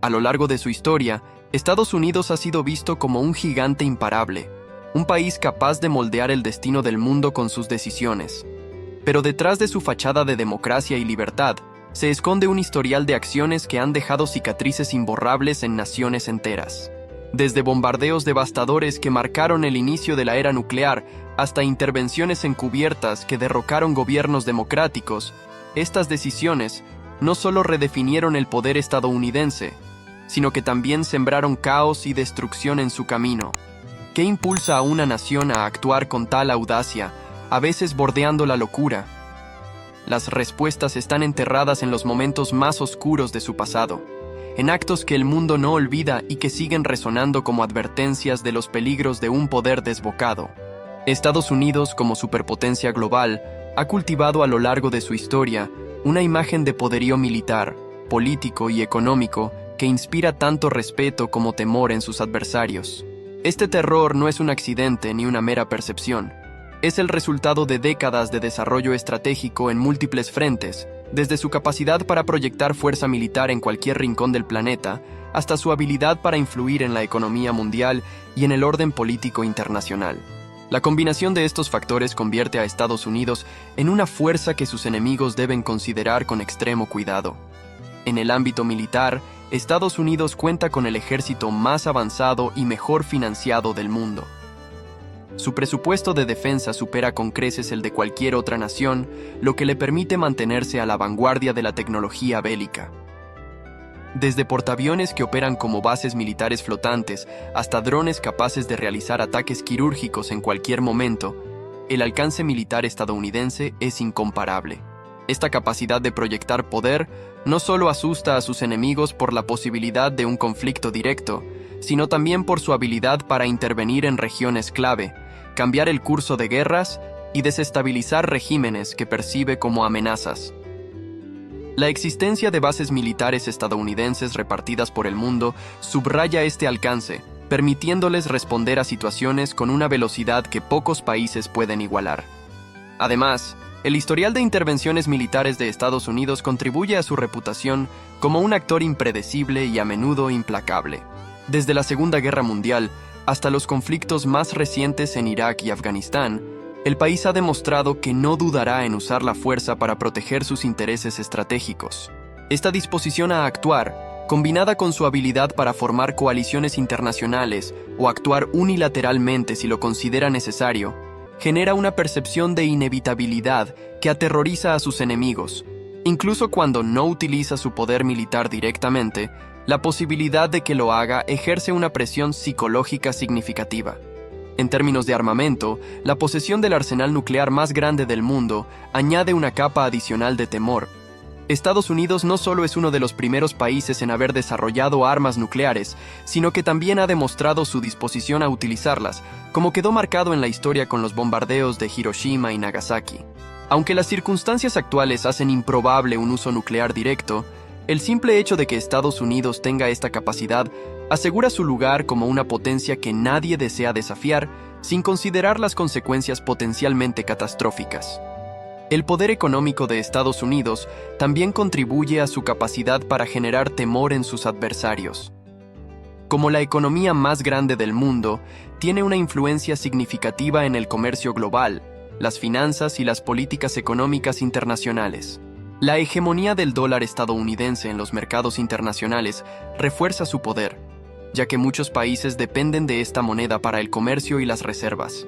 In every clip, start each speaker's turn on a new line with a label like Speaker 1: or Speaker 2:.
Speaker 1: A lo largo de su historia, Estados Unidos ha sido visto como un gigante imparable, un país capaz de moldear el destino del mundo con sus decisiones. Pero detrás de su fachada de democracia y libertad, se esconde un historial de acciones que han dejado cicatrices imborrables en naciones enteras. Desde bombardeos devastadores que marcaron el inicio de la era nuclear hasta intervenciones encubiertas que derrocaron gobiernos democráticos, estas decisiones no solo redefinieron el poder estadounidense, sino que también sembraron caos y destrucción en su camino. ¿Qué impulsa a una nación a actuar con tal audacia, a veces bordeando la locura? Las respuestas están enterradas en los momentos más oscuros de su pasado, en actos que el mundo no olvida y que siguen resonando como advertencias de los peligros de un poder desbocado. Estados Unidos, como superpotencia global, ha cultivado a lo largo de su historia una imagen de poderío militar, político y económico que inspira tanto respeto como temor en sus adversarios. Este terror no es un accidente ni una mera percepción. Es el resultado de décadas de desarrollo estratégico en múltiples frentes, desde su capacidad para proyectar fuerza militar en cualquier rincón del planeta, hasta su habilidad para influir en la economía mundial y en el orden político internacional. La combinación de estos factores convierte a Estados Unidos en una fuerza que sus enemigos deben considerar con extremo cuidado. En el ámbito militar, Estados Unidos cuenta con el ejército más avanzado y mejor financiado del mundo. Su presupuesto de defensa supera con creces el de cualquier otra nación, lo que le permite mantenerse a la vanguardia de la tecnología bélica. Desde portaaviones que operan como bases militares flotantes hasta drones capaces de realizar ataques quirúrgicos en cualquier momento, el alcance militar estadounidense es incomparable. Esta capacidad de proyectar poder no solo asusta a sus enemigos por la posibilidad de un conflicto directo, sino también por su habilidad para intervenir en regiones clave, cambiar el curso de guerras y desestabilizar regímenes que percibe como amenazas. La existencia de bases militares estadounidenses repartidas por el mundo subraya este alcance, permitiéndoles responder a situaciones con una velocidad que pocos países pueden igualar. Además, el historial de intervenciones militares de Estados Unidos contribuye a su reputación como un actor impredecible y a menudo implacable. Desde la Segunda Guerra Mundial hasta los conflictos más recientes en Irak y Afganistán, el país ha demostrado que no dudará en usar la fuerza para proteger sus intereses estratégicos. Esta disposición a actuar, combinada con su habilidad para formar coaliciones internacionales o actuar unilateralmente si lo considera necesario, genera una percepción de inevitabilidad que aterroriza a sus enemigos. Incluso cuando no utiliza su poder militar directamente, la posibilidad de que lo haga ejerce una presión psicológica significativa. En términos de armamento, la posesión del arsenal nuclear más grande del mundo añade una capa adicional de temor. Estados Unidos no solo es uno de los primeros países en haber desarrollado armas nucleares, sino que también ha demostrado su disposición a utilizarlas, como quedó marcado en la historia con los bombardeos de Hiroshima y Nagasaki. Aunque las circunstancias actuales hacen improbable un uso nuclear directo, el simple hecho de que Estados Unidos tenga esta capacidad asegura su lugar como una potencia que nadie desea desafiar, sin considerar las consecuencias potencialmente catastróficas. El poder económico de Estados Unidos también contribuye a su capacidad para generar temor en sus adversarios. Como la economía más grande del mundo, tiene una influencia significativa en el comercio global, las finanzas y las políticas económicas internacionales. La hegemonía del dólar estadounidense en los mercados internacionales refuerza su poder, ya que muchos países dependen de esta moneda para el comercio y las reservas.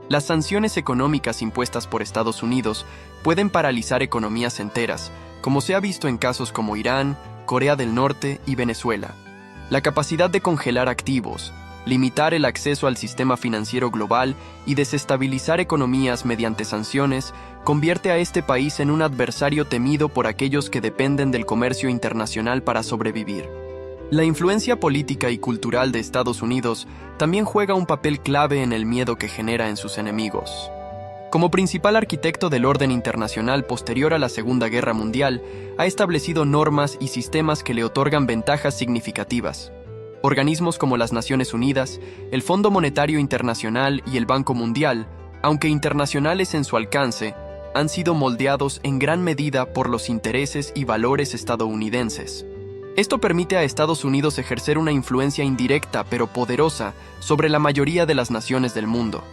Speaker 1: Las sanciones económicas impuestas por Estados Unidos pueden paralizar economías enteras, como se ha visto en casos como Irán, Corea del Norte y Venezuela. La capacidad de congelar activos, limitar el acceso al sistema financiero global y desestabilizar economías mediante sanciones convierte a este país en un adversario temido por aquellos que dependen del comercio internacional para sobrevivir. La influencia política y cultural de Estados Unidos también juega un papel clave en el miedo que genera en sus enemigos. Como principal arquitecto del orden internacional posterior a la Segunda Guerra Mundial, ha establecido normas y sistemas que le otorgan ventajas significativas. Organismos como las Naciones Unidas, el Fondo Monetario Internacional y el Banco Mundial, aunque internacionales en su alcance, han sido moldeados en gran medida por los intereses y valores estadounidenses. Esto permite a Estados Unidos ejercer una influencia indirecta pero poderosa sobre la mayoría de las naciones del mundo.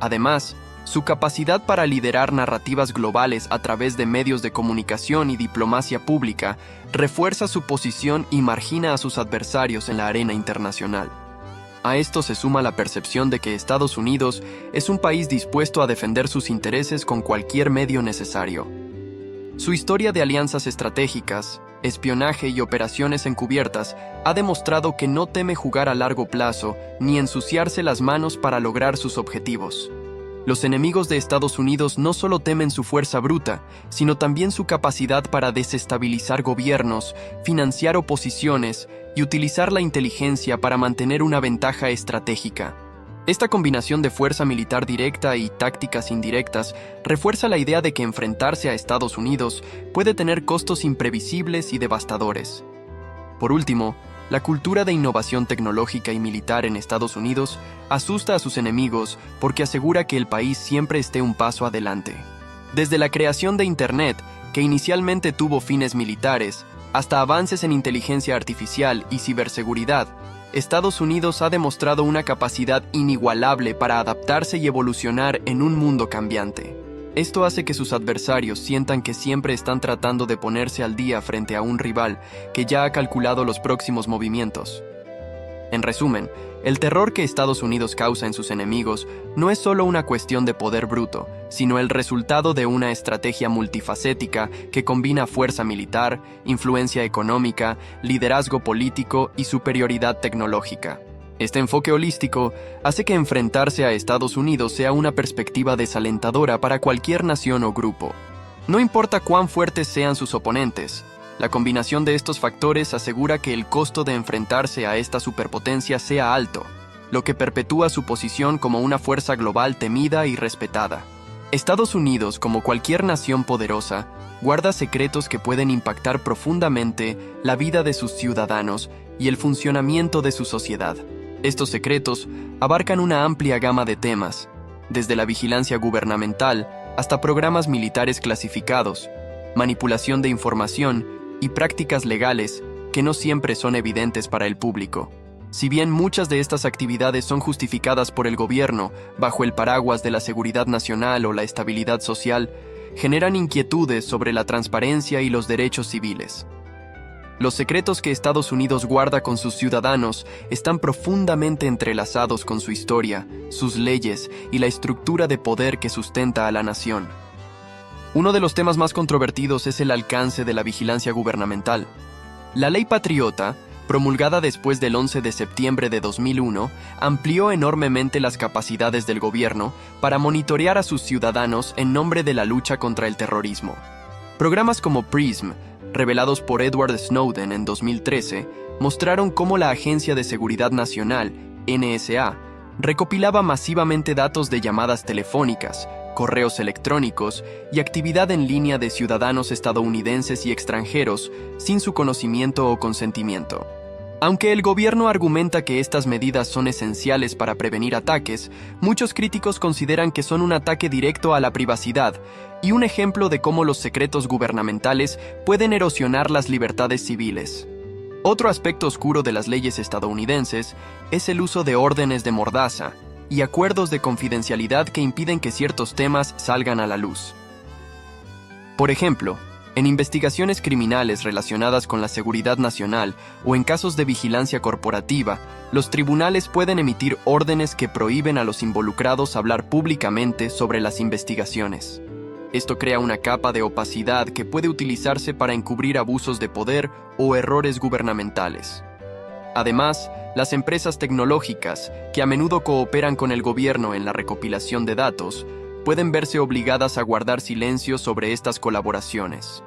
Speaker 1: Además, su capacidad para liderar narrativas globales a través de medios de comunicación y diplomacia pública refuerza su posición y margina a sus adversarios en la arena internacional. A esto se suma la percepción de que Estados Unidos es un país dispuesto a defender sus intereses con cualquier medio necesario. Su historia de alianzas estratégicas, espionaje y operaciones encubiertas ha demostrado que no teme jugar a largo plazo ni ensuciarse las manos para lograr sus objetivos. Los enemigos de Estados Unidos no solo temen su fuerza bruta, sino también su capacidad para desestabilizar gobiernos, financiar oposiciones y utilizar la inteligencia para mantener una ventaja estratégica. Esta combinación de fuerza militar directa y tácticas indirectas refuerza la idea de que enfrentarse a Estados Unidos puede tener costos imprevisibles y devastadores. Por último, la cultura de innovación tecnológica y militar en Estados Unidos asusta a sus enemigos porque asegura que el país siempre esté un paso adelante. Desde la creación de Internet, que inicialmente tuvo fines militares, hasta avances en inteligencia artificial y ciberseguridad, Estados Unidos ha demostrado una capacidad inigualable para adaptarse y evolucionar en un mundo cambiante. Esto hace que sus adversarios sientan que siempre están tratando de ponerse al día frente a un rival que ya ha calculado los próximos movimientos. En resumen, el terror que Estados Unidos causa en sus enemigos no es solo una cuestión de poder bruto, sino el resultado de una estrategia multifacética que combina fuerza militar, influencia económica, liderazgo político y superioridad tecnológica. Este enfoque holístico hace que enfrentarse a Estados Unidos sea una perspectiva desalentadora para cualquier nación o grupo. No importa cuán fuertes sean sus oponentes, la combinación de estos factores asegura que el costo de enfrentarse a esta superpotencia sea alto, lo que perpetúa su posición como una fuerza global temida y respetada. Estados Unidos, como cualquier nación poderosa, guarda secretos que pueden impactar profundamente la vida de sus ciudadanos y el funcionamiento de su sociedad. Estos secretos abarcan una amplia gama de temas, desde la vigilancia gubernamental hasta programas militares clasificados, manipulación de información y prácticas legales que no siempre son evidentes para el público. Si bien muchas de estas actividades son justificadas por el gobierno bajo el paraguas de la seguridad nacional o la estabilidad social, generan inquietudes sobre la transparencia y los derechos civiles. Los secretos que Estados Unidos guarda con sus ciudadanos están profundamente entrelazados con su historia, sus leyes y la estructura de poder que sustenta a la nación. Uno de los temas más controvertidos es el alcance de la vigilancia gubernamental. La Ley Patriota, promulgada después del 11 de septiembre de 2001, amplió enormemente las capacidades del gobierno para monitorear a sus ciudadanos en nombre de la lucha contra el terrorismo. Programas como PRISM, revelados por Edward Snowden en 2013, mostraron cómo la Agencia de Seguridad Nacional, NSA, recopilaba masivamente datos de llamadas telefónicas, correos electrónicos y actividad en línea de ciudadanos estadounidenses y extranjeros sin su conocimiento o consentimiento. Aunque el gobierno argumenta que estas medidas son esenciales para prevenir ataques, muchos críticos consideran que son un ataque directo a la privacidad y un ejemplo de cómo los secretos gubernamentales pueden erosionar las libertades civiles. Otro aspecto oscuro de las leyes estadounidenses es el uso de órdenes de mordaza y acuerdos de confidencialidad que impiden que ciertos temas salgan a la luz. Por ejemplo, en investigaciones criminales relacionadas con la seguridad nacional o en casos de vigilancia corporativa, los tribunales pueden emitir órdenes que prohíben a los involucrados hablar públicamente sobre las investigaciones. Esto crea una capa de opacidad que puede utilizarse para encubrir abusos de poder o errores gubernamentales. Además, las empresas tecnológicas, que a menudo cooperan con el gobierno en la recopilación de datos, pueden verse obligadas a guardar silencio sobre estas colaboraciones.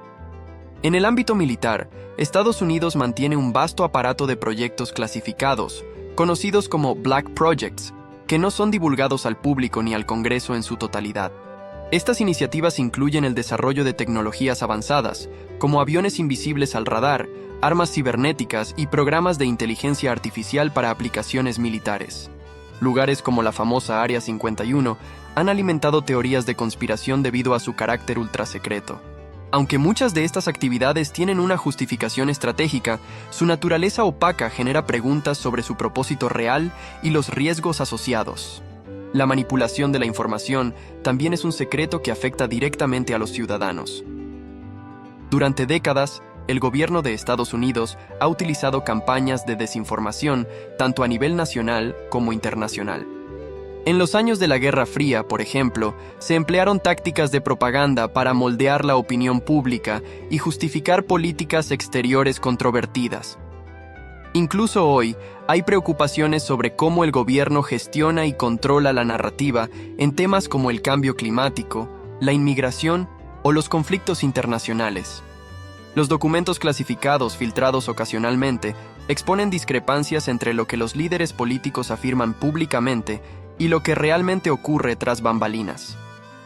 Speaker 1: En el ámbito militar, Estados Unidos mantiene un vasto aparato de proyectos clasificados, conocidos como Black Projects, que no son divulgados al público ni al Congreso en su totalidad. Estas iniciativas incluyen el desarrollo de tecnologías avanzadas, como aviones invisibles al radar, armas cibernéticas y programas de inteligencia artificial para aplicaciones militares. Lugares como la famosa Área 51 han alimentado teorías de conspiración debido a su carácter ultrasecreto. Aunque muchas de estas actividades tienen una justificación estratégica, su naturaleza opaca genera preguntas sobre su propósito real y los riesgos asociados. La manipulación de la información también es un secreto que afecta directamente a los ciudadanos. Durante décadas, el gobierno de Estados Unidos ha utilizado campañas de desinformación tanto a nivel nacional como internacional. En los años de la Guerra Fría, por ejemplo, se emplearon tácticas de propaganda para moldear la opinión pública y justificar políticas exteriores controvertidas. Incluso hoy, hay preocupaciones sobre cómo el gobierno gestiona y controla la narrativa en temas como el cambio climático, la inmigración o los conflictos internacionales. Los documentos clasificados filtrados ocasionalmente exponen discrepancias entre lo que los líderes políticos afirman públicamente y lo que realmente ocurre tras bambalinas.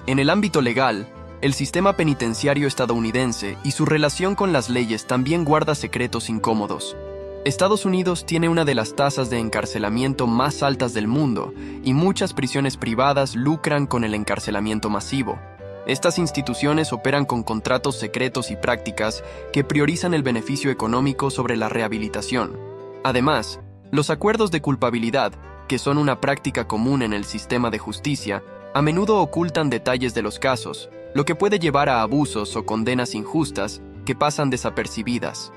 Speaker 1: En el ámbito legal, el sistema penitenciario estadounidense y su relación con las leyes también guarda secretos incómodos. Estados Unidos tiene una de las tasas de encarcelamiento más altas del mundo y muchas prisiones privadas lucran con el encarcelamiento masivo. Estas instituciones operan con contratos secretos y prácticas que priorizan el beneficio económico sobre la rehabilitación. Además, los acuerdos de culpabilidad, que son una práctica común en el sistema de justicia, a menudo ocultan detalles de los casos, lo que puede llevar a abusos o condenas injustas que pasan desapercibidas.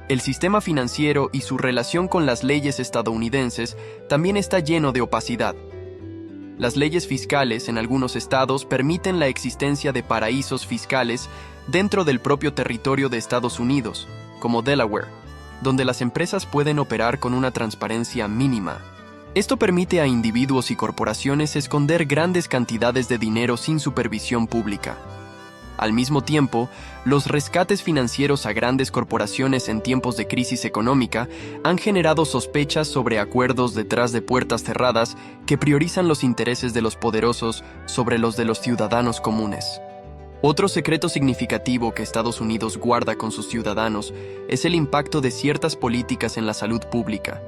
Speaker 1: El sistema financiero y su relación con las leyes estadounidenses también está lleno de opacidad. Las leyes fiscales en algunos estados permiten la existencia de paraísos fiscales dentro del propio territorio de Estados Unidos, como Delaware, donde las empresas pueden operar con una transparencia mínima. Esto permite a individuos y corporaciones esconder grandes cantidades de dinero sin supervisión pública. Al mismo tiempo, los rescates financieros a grandes corporaciones en tiempos de crisis económica han generado sospechas sobre acuerdos detrás de puertas cerradas que priorizan los intereses de los poderosos sobre los de los ciudadanos comunes. Otro secreto significativo que Estados Unidos guarda con sus ciudadanos es el impacto de ciertas políticas en la salud pública.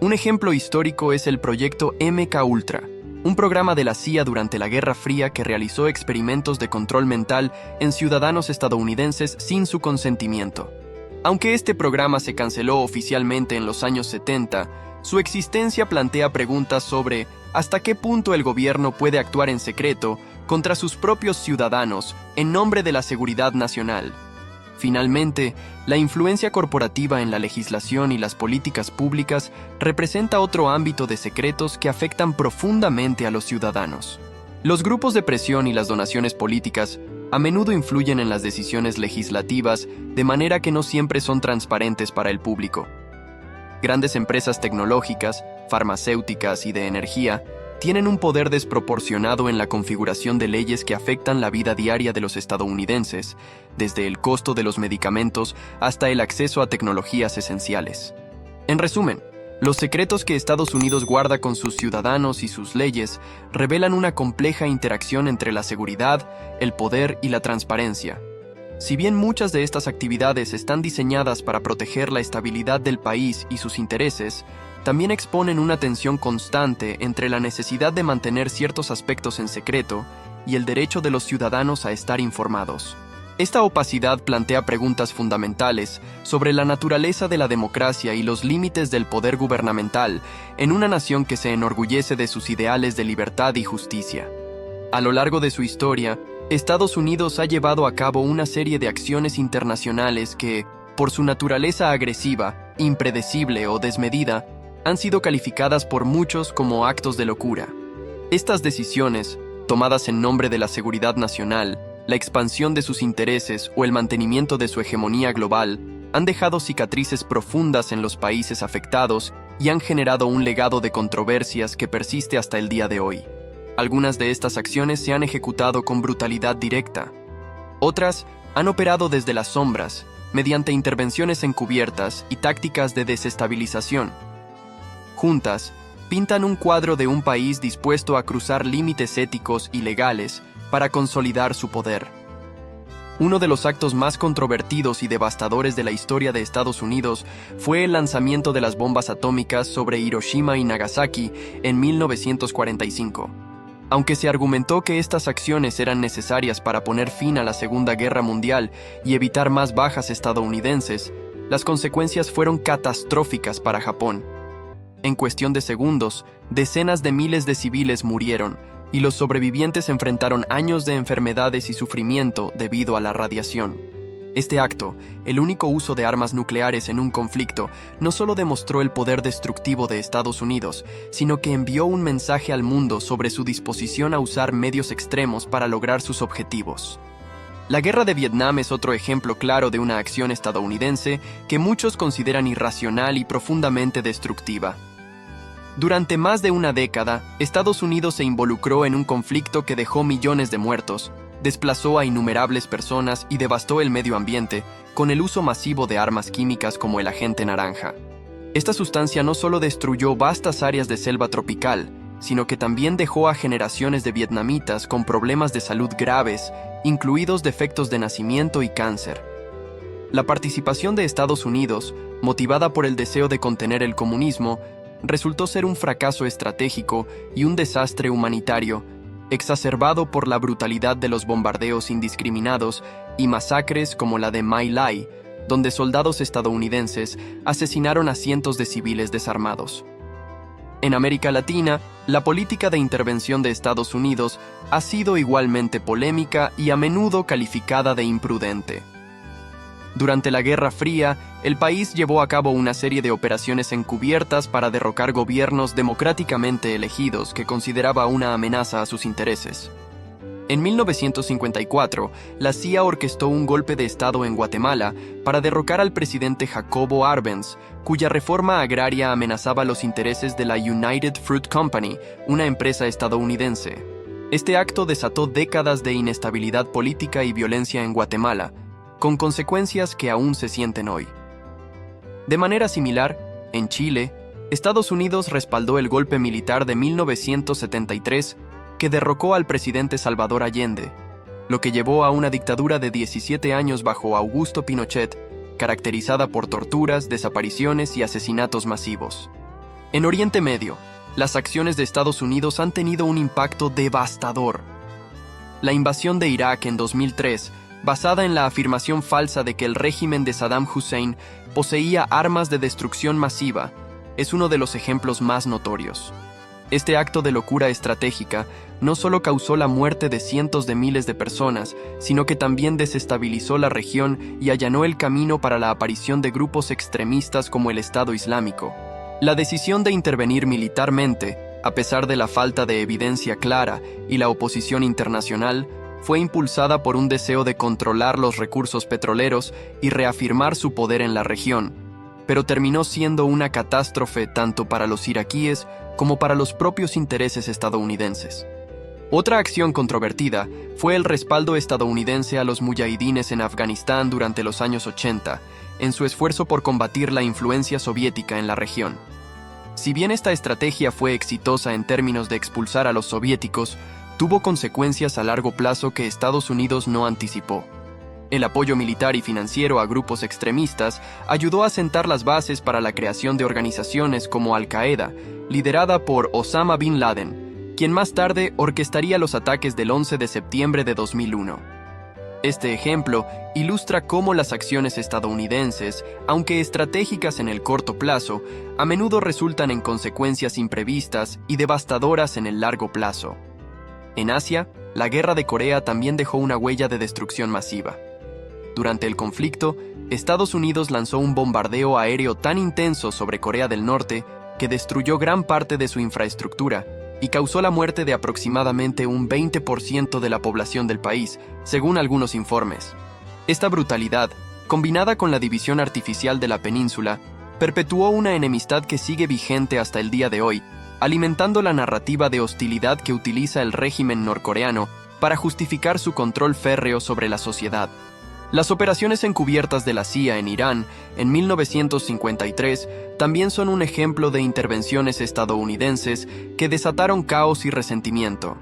Speaker 1: Un ejemplo histórico es el proyecto MKUltra, un programa de la CIA durante la Guerra Fría que realizó experimentos de control mental en ciudadanos estadounidenses sin su consentimiento. Aunque este programa se canceló oficialmente en los años 70, su existencia plantea preguntas sobre hasta qué punto el gobierno puede actuar en secreto contra sus propios ciudadanos en nombre de la seguridad nacional. Finalmente, la influencia corporativa en la legislación y las políticas públicas representa otro ámbito de secretos que afectan profundamente a los ciudadanos. Los grupos de presión y las donaciones políticas a menudo influyen en las decisiones legislativas de manera que no siempre son transparentes para el público. Grandes empresas tecnológicas, farmacéuticas y de energía tienen un poder desproporcionado en la configuración de leyes que afectan la vida diaria de los estadounidenses, desde el costo de los medicamentos hasta el acceso a tecnologías esenciales. En resumen, los secretos que Estados Unidos guarda con sus ciudadanos y sus leyes revelan una compleja interacción entre la seguridad, el poder y la transparencia. Si bien muchas de estas actividades están diseñadas para proteger la estabilidad del país y sus intereses, también exponen una tensión constante entre la necesidad de mantener ciertos aspectos en secreto y el derecho de los ciudadanos a estar informados. Esta opacidad plantea preguntas fundamentales sobre la naturaleza de la democracia y los límites del poder gubernamental en una nación que se enorgullece de sus ideales de libertad y justicia. A lo largo de su historia, Estados Unidos ha llevado a cabo una serie de acciones internacionales que, por su naturaleza agresiva, impredecible o desmedida, han sido calificadas por muchos como actos de locura. Estas decisiones, tomadas en nombre de la seguridad nacional, la expansión de sus intereses o el mantenimiento de su hegemonía global, han dejado cicatrices profundas en los países afectados y han generado un legado de controversias que persiste hasta el día de hoy. Algunas de estas acciones se han ejecutado con brutalidad directa. Otras han operado desde las sombras, mediante intervenciones encubiertas y tácticas de desestabilización. Juntas, pintan un cuadro de un país dispuesto a cruzar límites éticos y legales para consolidar su poder. Uno de los actos más controvertidos y devastadores de la historia de Estados Unidos fue el lanzamiento de las bombas atómicas sobre Hiroshima y Nagasaki en 1945. Aunque se argumentó que estas acciones eran necesarias para poner fin a la Segunda Guerra Mundial y evitar más bajas estadounidenses, las consecuencias fueron catastróficas para Japón. En cuestión de segundos, decenas de miles de civiles murieron, y los sobrevivientes enfrentaron años de enfermedades y sufrimiento debido a la radiación. Este acto, el único uso de armas nucleares en un conflicto, no solo demostró el poder destructivo de Estados Unidos, sino que envió un mensaje al mundo sobre su disposición a usar medios extremos para lograr sus objetivos. La guerra de Vietnam es otro ejemplo claro de una acción estadounidense que muchos consideran irracional y profundamente destructiva. Durante más de una década, Estados Unidos se involucró en un conflicto que dejó millones de muertos, desplazó a innumerables personas y devastó el medio ambiente con el uso masivo de armas químicas como el agente naranja. Esta sustancia no solo destruyó vastas áreas de selva tropical, sino que también dejó a generaciones de vietnamitas con problemas de salud graves, incluidos defectos de nacimiento y cáncer. La participación de Estados Unidos, motivada por el deseo de contener el comunismo, resultó ser un fracaso estratégico y un desastre humanitario, exacerbado por la brutalidad de los bombardeos indiscriminados y masacres como la de My Lai, donde soldados estadounidenses asesinaron a cientos de civiles desarmados. En América Latina, la política de intervención de Estados Unidos ha sido igualmente polémica y a menudo calificada de imprudente. Durante la Guerra Fría, el país llevó a cabo una serie de operaciones encubiertas para derrocar gobiernos democráticamente elegidos que consideraba una amenaza a sus intereses. En 1954, la CIA orquestó un golpe de Estado en Guatemala para derrocar al presidente Jacobo Arbenz, cuya reforma agraria amenazaba los intereses de la United Fruit Company, una empresa estadounidense. Este acto desató décadas de inestabilidad política y violencia en Guatemala, con consecuencias que aún se sienten hoy. De manera similar, en Chile, Estados Unidos respaldó el golpe militar de 1973 que derrocó al presidente Salvador Allende, lo que llevó a una dictadura de 17 años bajo Augusto Pinochet, caracterizada por torturas, desapariciones y asesinatos masivos. En Oriente Medio, las acciones de Estados Unidos han tenido un impacto devastador. La invasión de Irak en 2003, basada en la afirmación falsa de que el régimen de Saddam Hussein poseía armas de destrucción masiva, es uno de los ejemplos más notorios. Este acto de locura estratégica no solo causó la muerte de cientos de miles de personas, sino que también desestabilizó la región y allanó el camino para la aparición de grupos extremistas como el Estado Islámico. La decisión de intervenir militarmente, a pesar de la falta de evidencia clara y la oposición internacional, fue impulsada por un deseo de controlar los recursos petroleros y reafirmar su poder en la región, pero terminó siendo una catástrofe tanto para los iraquíes como para los propios intereses estadounidenses. Otra acción controvertida fue el respaldo estadounidense a los muyahidines en Afganistán durante los años 80, en su esfuerzo por combatir la influencia soviética en la región. Si bien esta estrategia fue exitosa en términos de expulsar a los soviéticos, tuvo consecuencias a largo plazo que Estados Unidos no anticipó. El apoyo militar y financiero a grupos extremistas ayudó a sentar las bases para la creación de organizaciones como Al-Qaeda, liderada por Osama Bin Laden, quien más tarde orquestaría los ataques del 11 de septiembre de 2001. Este ejemplo ilustra cómo las acciones estadounidenses, aunque estratégicas en el corto plazo, a menudo resultan en consecuencias imprevistas y devastadoras en el largo plazo. En Asia, la Guerra de Corea también dejó una huella de destrucción masiva. Durante el conflicto, Estados Unidos lanzó un bombardeo aéreo tan intenso sobre Corea del Norte que destruyó gran parte de su infraestructura y causó la muerte de aproximadamente un 20% de la población del país, según algunos informes. Esta brutalidad, combinada con la división artificial de la península, perpetuó una enemistad que sigue vigente hasta el día de hoy, alimentando la narrativa de hostilidad que utiliza el régimen norcoreano para justificar su control férreo sobre la sociedad. Las operaciones encubiertas de la CIA en Irán en 1953 también son un ejemplo de intervenciones estadounidenses que desataron caos y resentimiento.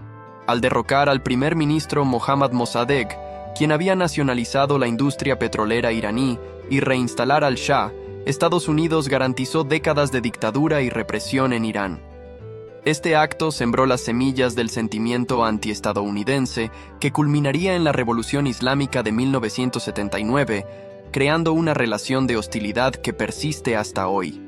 Speaker 1: Al derrocar al primer ministro Mohammad Mossadegh, quien había nacionalizado la industria petrolera iraní, y reinstalar al Shah, Estados Unidos garantizó décadas de dictadura y represión en Irán. Este acto sembró las semillas del sentimiento antiestadounidense que culminaría en la Revolución Islámica de 1979, creando una relación de hostilidad que persiste hasta hoy.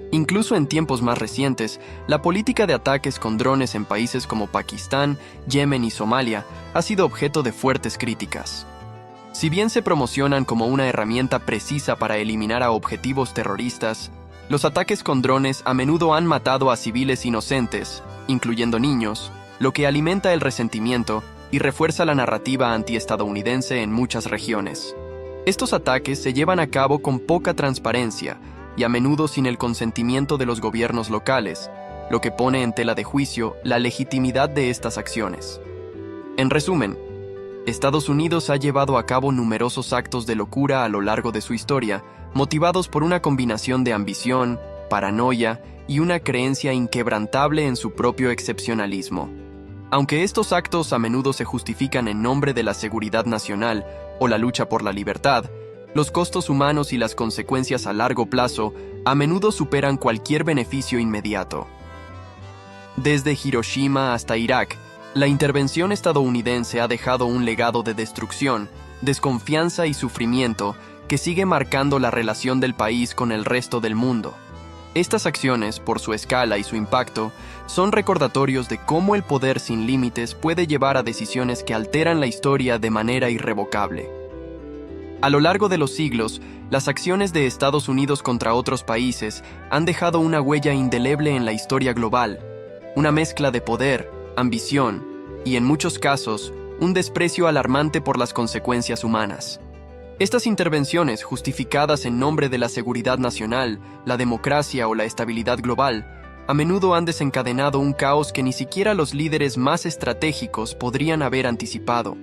Speaker 1: Incluso en tiempos más recientes, la política de ataques con drones en países como Pakistán, Yemen y Somalia ha sido objeto de fuertes críticas. Si bien se promocionan como una herramienta precisa para eliminar a objetivos terroristas, los ataques con drones a menudo han matado a civiles inocentes, incluyendo niños, lo que alimenta el resentimiento y refuerza la narrativa antiestadounidense en muchas regiones. Estos ataques se llevan a cabo con poca transparencia y a menudo sin el consentimiento de los gobiernos locales, lo que pone en tela de juicio la legitimidad de estas acciones. En resumen, Estados Unidos ha llevado a cabo numerosos actos de locura a lo largo de su historia, motivados por una combinación de ambición, paranoia y una creencia inquebrantable en su propio excepcionalismo. Aunque estos actos a menudo se justifican en nombre de la seguridad nacional o la lucha por la libertad, los costos humanos y las consecuencias a largo plazo a menudo superan cualquier beneficio inmediato. Desde Hiroshima hasta Irak, la intervención estadounidense ha dejado un legado de destrucción, desconfianza y sufrimiento que sigue marcando la relación del país con el resto del mundo. Estas acciones, por su escala y su impacto, son recordatorios de cómo el poder sin límites puede llevar a decisiones que alteran la historia de manera irrevocable. A lo largo de los siglos, las acciones de Estados Unidos contra otros países han dejado una huella indeleble en la historia global, una mezcla de poder, ambición y, en muchos casos, un desprecio alarmante por las consecuencias humanas. Estas intervenciones, justificadas en nombre de la seguridad nacional, la democracia o la estabilidad global, a menudo han desencadenado un caos que ni siquiera los líderes más estratégicos podrían haber anticipado.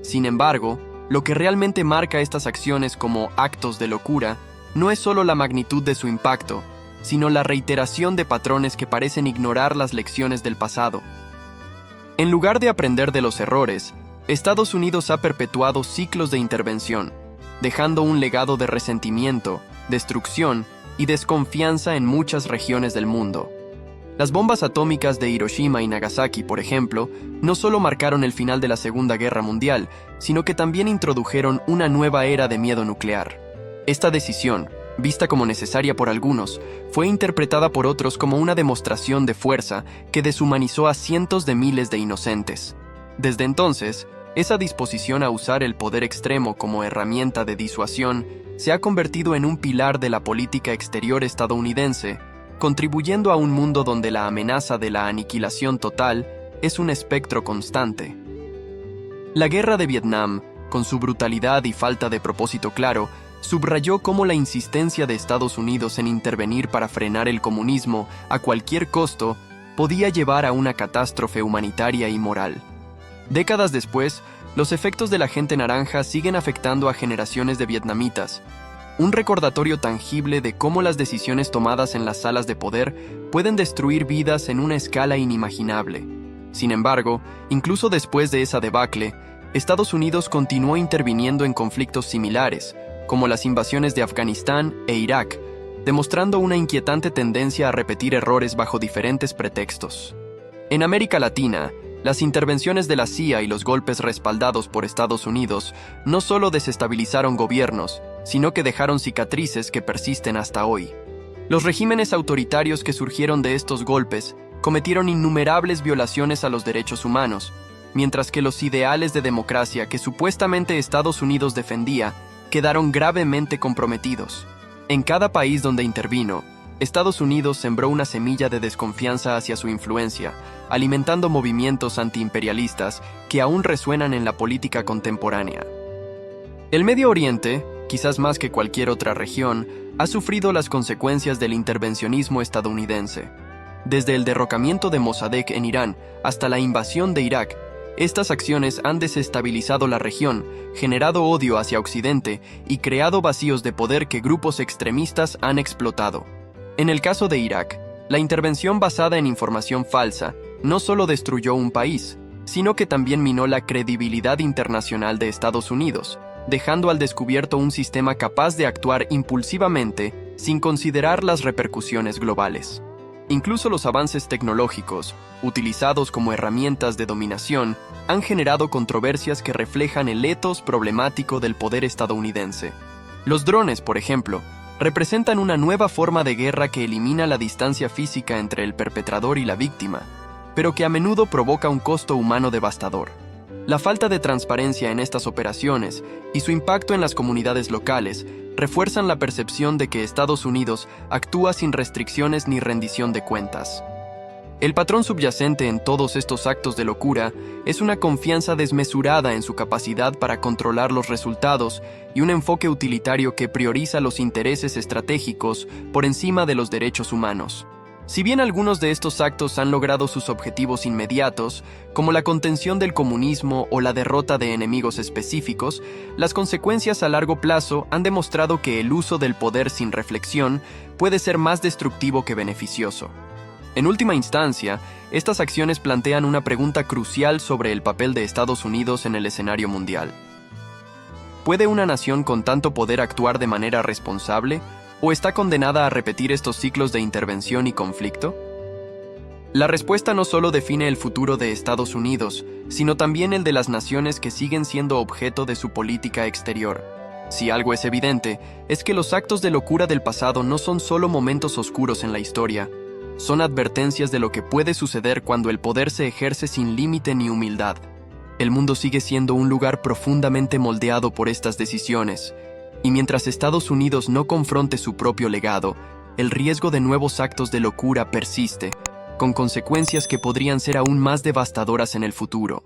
Speaker 1: Sin embargo, lo que realmente marca estas acciones como actos de locura no es solo la magnitud de su impacto, sino la reiteración de patrones que parecen ignorar las lecciones del pasado. En lugar de aprender de los errores, Estados Unidos ha perpetuado ciclos de intervención, dejando un legado de resentimiento, destrucción y desconfianza en muchas regiones del mundo. Las bombas atómicas de Hiroshima y Nagasaki, por ejemplo, no solo marcaron el final de la Segunda Guerra Mundial, sino que también introdujeron una nueva era de miedo nuclear. Esta decisión, vista como necesaria por algunos, fue interpretada por otros como una demostración de fuerza que deshumanizó a cientos de miles de inocentes. Desde entonces, esa disposición a usar el poder extremo como herramienta de disuasión se ha convertido en un pilar de la política exterior estadounidense, contribuyendo a un mundo donde la amenaza de la aniquilación total es un espectro constante. La guerra de Vietnam, con su brutalidad y falta de propósito claro, subrayó cómo la insistencia de Estados Unidos en intervenir para frenar el comunismo a cualquier costo podía llevar a una catástrofe humanitaria y moral. Décadas después, los efectos de la Gente Naranja siguen afectando a generaciones de vietnamitas, un recordatorio tangible de cómo las decisiones tomadas en las salas de poder pueden destruir vidas en una escala inimaginable. Sin embargo, incluso después de esa debacle, Estados Unidos continuó interviniendo en conflictos similares, como las invasiones de Afganistán e Irak, demostrando una inquietante tendencia a repetir errores bajo diferentes pretextos. En América Latina, las intervenciones de la CIA y los golpes respaldados por Estados Unidos no solo desestabilizaron gobiernos, sino que dejaron cicatrices que persisten hasta hoy. Los regímenes autoritarios que surgieron de estos golpes cometieron innumerables violaciones a los derechos humanos, mientras que los ideales de democracia que supuestamente Estados Unidos defendía quedaron gravemente comprometidos. En cada país donde intervino, Estados Unidos sembró una semilla de desconfianza hacia su influencia, alimentando movimientos antiimperialistas que aún resuenan en la política contemporánea. El Medio Oriente, quizás más que cualquier otra región, ha sufrido las consecuencias del intervencionismo estadounidense. Desde el derrocamiento de Mossadegh en Irán hasta la invasión de Irak, estas acciones han desestabilizado la región, generado odio hacia Occidente y creado vacíos de poder que grupos extremistas han explotado. En el caso de Irak, la intervención basada en información falsa no solo destruyó un país, sino que también minó la credibilidad internacional de Estados Unidos, dejando al descubierto un sistema capaz de actuar impulsivamente sin considerar las repercusiones globales. Incluso los avances tecnológicos, utilizados como herramientas de dominación, han generado controversias que reflejan el ethos problemático del poder estadounidense. Los drones, por ejemplo, representan una nueva forma de guerra que elimina la distancia física entre el perpetrador y la víctima, pero que a menudo provoca un costo humano devastador. La falta de transparencia en estas operaciones y su impacto en las comunidades locales refuerzan la percepción de que Estados Unidos actúa sin restricciones ni rendición de cuentas. El patrón subyacente en todos estos actos de locura es una confianza desmesurada en su capacidad para controlar los resultados y un enfoque utilitario que prioriza los intereses estratégicos por encima de los derechos humanos. Si bien algunos de estos actos han logrado sus objetivos inmediatos, como la contención del comunismo o la derrota de enemigos específicos, las consecuencias a largo plazo han demostrado que el uso del poder sin reflexión puede ser más destructivo que beneficioso. En última instancia, estas acciones plantean una pregunta crucial sobre el papel de Estados Unidos en el escenario mundial. ¿Puede una nación con tanto poder actuar de manera responsable? ¿O está condenada a repetir estos ciclos de intervención y conflicto? La respuesta no solo define el futuro de Estados Unidos, sino también el de las naciones que siguen siendo objeto de su política exterior. Si algo es evidente, es que los actos de locura del pasado no son solo momentos oscuros en la historia, son advertencias de lo que puede suceder cuando el poder se ejerce sin límite ni humildad. El mundo sigue siendo un lugar profundamente moldeado por estas decisiones, y mientras Estados Unidos no confronte su propio legado, el riesgo de nuevos actos de locura persiste, con consecuencias que podrían ser aún más devastadoras en el futuro.